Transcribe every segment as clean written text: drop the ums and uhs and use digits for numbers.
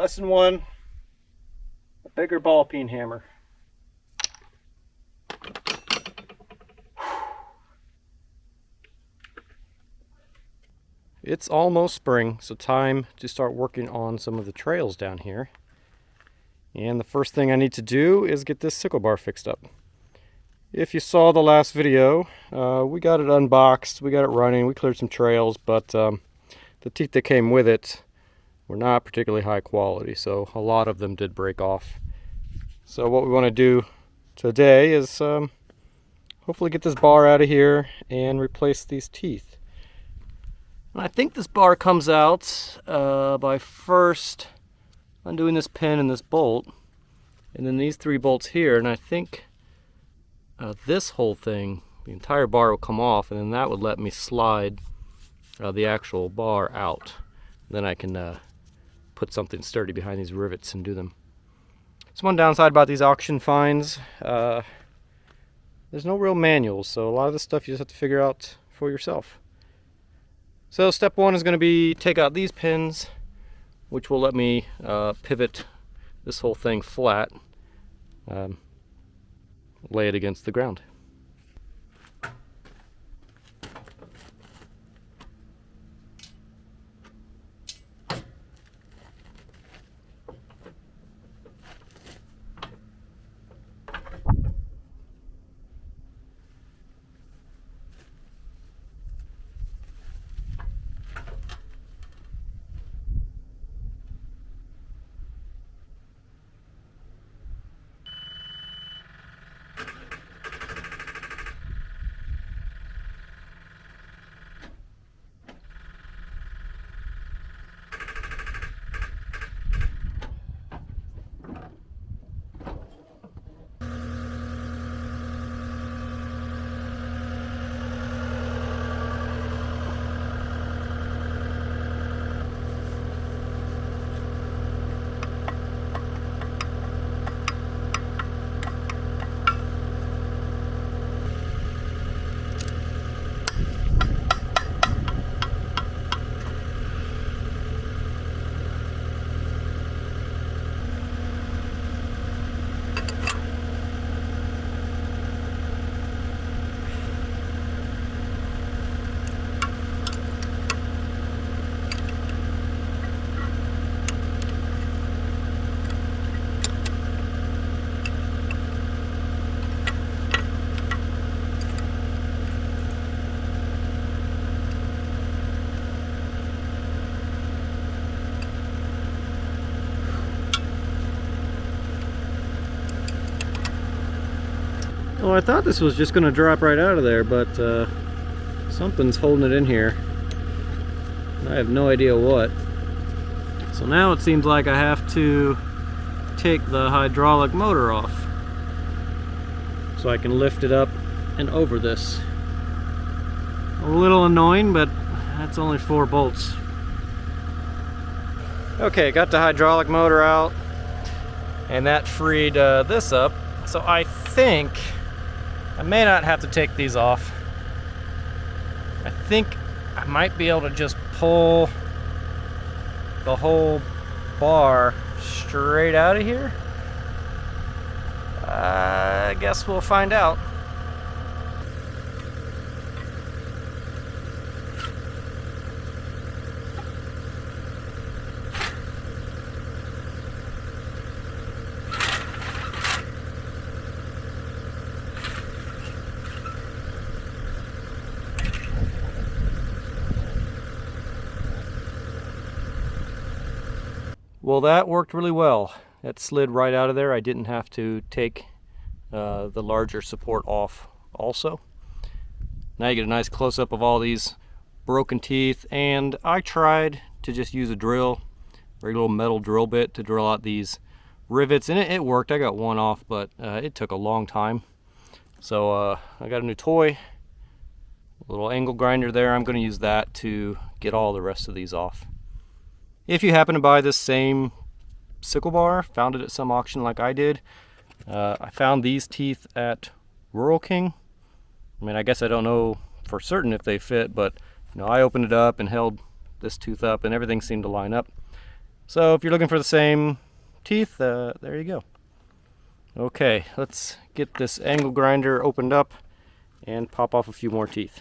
Lesson 1, a bigger ball peen hammer. It's almost spring, so time to start working on some of the trails down here. And the first thing I need to do is get this sickle bar fixed up. If you saw the last video, we got it unboxed, we got it running, we cleared some trails, but the teeth that came with it were not particularly high quality, so a lot of them did break off. So what we want to do today is hopefully get this bar out of here and replace these teeth. And I think this bar comes out by first undoing this pin and this bolt, and then these 3 bolts here, and I think this whole thing, the entire bar will come off, and then that would let me slide the actual bar out. Then I can put something sturdy behind these rivets and do them. There's one downside about these auction finds. There's no real manuals, so a lot of this stuff you just have to figure out for yourself. So step 1 is going to be take out these pins, which will let me pivot this whole thing flat, lay it against the ground. Well, I thought this was just going to drop right out of there, but something's holding it in here. I have no idea what. So now it seems like I have to take the hydraulic motor off so I can lift it up and over this. A little annoying, but that's only 4 bolts. Okay, got the hydraulic motor out, and that freed this up. So I think I may not have to take these off. I think I might be able to just pull the whole bar straight out of here. I guess we'll find out. Well, that worked really well. That slid right out of there. I didn't have to take the larger support off also. Now you get a nice close-up of all these broken teeth, and I tried to just use a drill, regular little metal drill bit, to drill out these rivets, and it worked. I got one off, but it took a long time. So I got a new toy, a little angle grinder there. I'm going to use that to get all the rest of these off. If you happen to buy this same sickle bar, found it at some auction like I did, I found these teeth at Rural King. I mean, I guess I don't know for certain if they fit, but you know, I opened it up and held this tooth up and everything seemed to line up. So if you're looking for the same teeth, there you go. Okay, let's get this angle grinder opened up and pop off a few more teeth.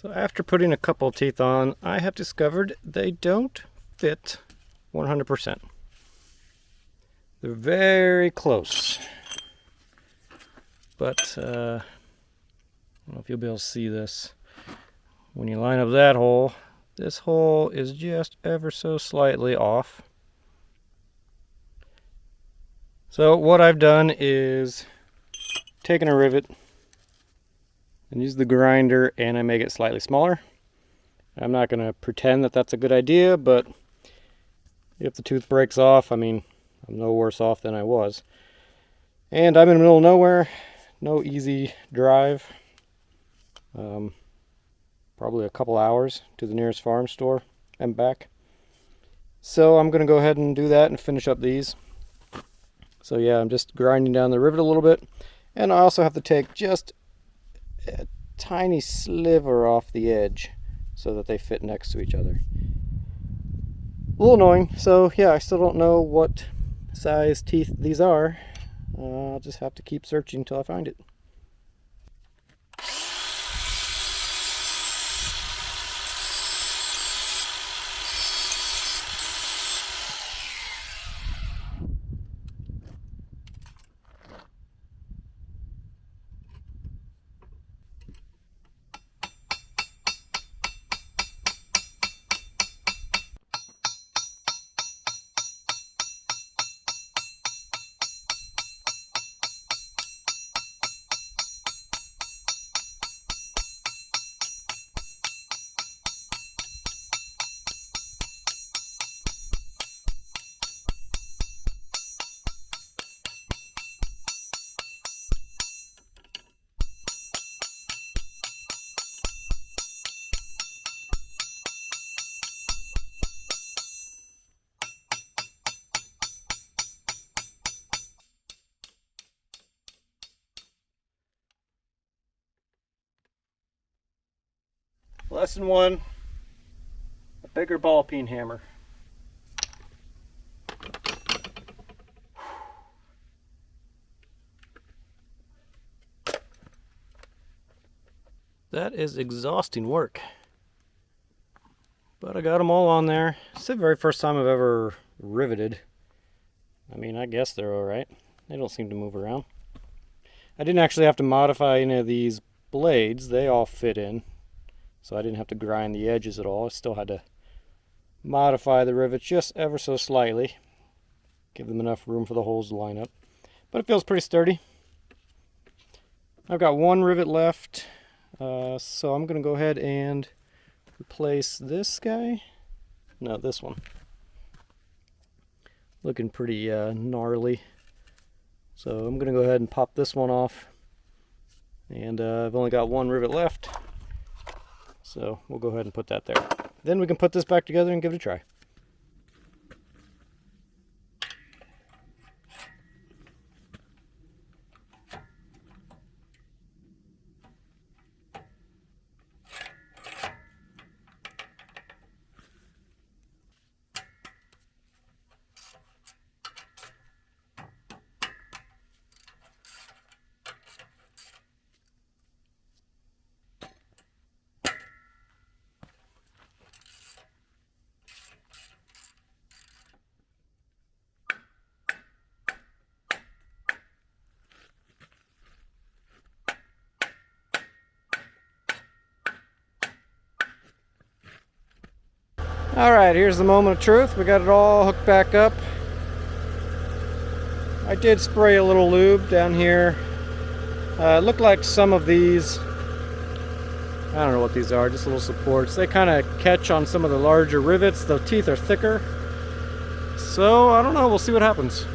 So after putting a couple teeth on, I have discovered they don't fit 100%. They're very close. But I don't know if you'll be able to see this. When you line up that hole, this hole is just ever so slightly off. So what I've done is taken a rivet and use the grinder, and I make it slightly smaller. I'm not going to pretend that that's a good idea, but if the tooth breaks off, I mean, I'm no worse off than I was. And I'm in the middle of nowhere, no easy drive. Probably a couple hours to the nearest farm store and back. So I'm going to go ahead and do that and finish up these. So yeah, I'm just grinding down the rivet a little bit, and I also have to take just a tiny sliver off the edge so that they fit next to each other. A little annoying. So yeah, I still don't know what size teeth these are. I'll just have to keep searching until I find it. Lesson 1, a bigger ball peen hammer. That is exhausting work. But I got them all on there. It's the very first time I've ever riveted. I mean, I guess they're alright. They don't seem to move around. I didn't actually have to modify any of these blades. They all fit in. So I didn't have to grind the edges at all. I still had to modify the rivets just ever so slightly. Give them enough room for the holes to line up. But it feels pretty sturdy. I've got one rivet left, so I'm going to go ahead and replace this guy. No, this one. Looking pretty gnarly. So I'm going to go ahead and pop this one off. And I've only got one rivet left. So we'll go ahead and put that there. Then we can put this back together and give it a try. Alright, here's the moment of truth. We got it all hooked back up. I did spray a little lube down here. It looked like some of these, I don't know what these are, just little supports. They kind of catch on some of the larger rivets. The teeth are thicker. So, I don't know, we'll see what happens.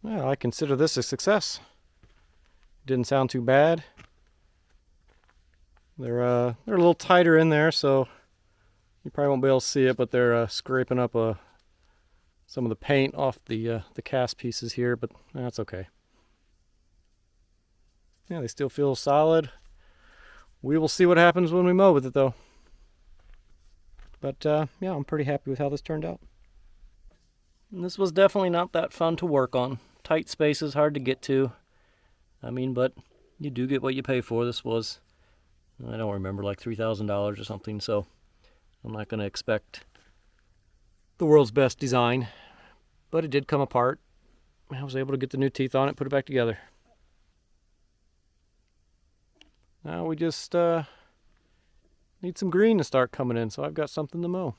Well, I consider this a success. Didn't sound too bad. They're a little tighter in there, so you probably won't be able to see it, but they're scraping up some of the paint off the cast pieces here, but that's okay. Yeah, they still feel solid. We will see what happens when we mow with it, though. But yeah, I'm pretty happy with how this turned out. And this was definitely not that fun to work on. Tight spaces, hard to get to. I mean, but you do get what you pay for. This was, I don't remember, like $3,000 or something, so I'm not going to expect the world's best design. But it did come apart. I was able to get the new teeth on it, put it back together. Now we just need some green to start coming in, so I've got something to mow.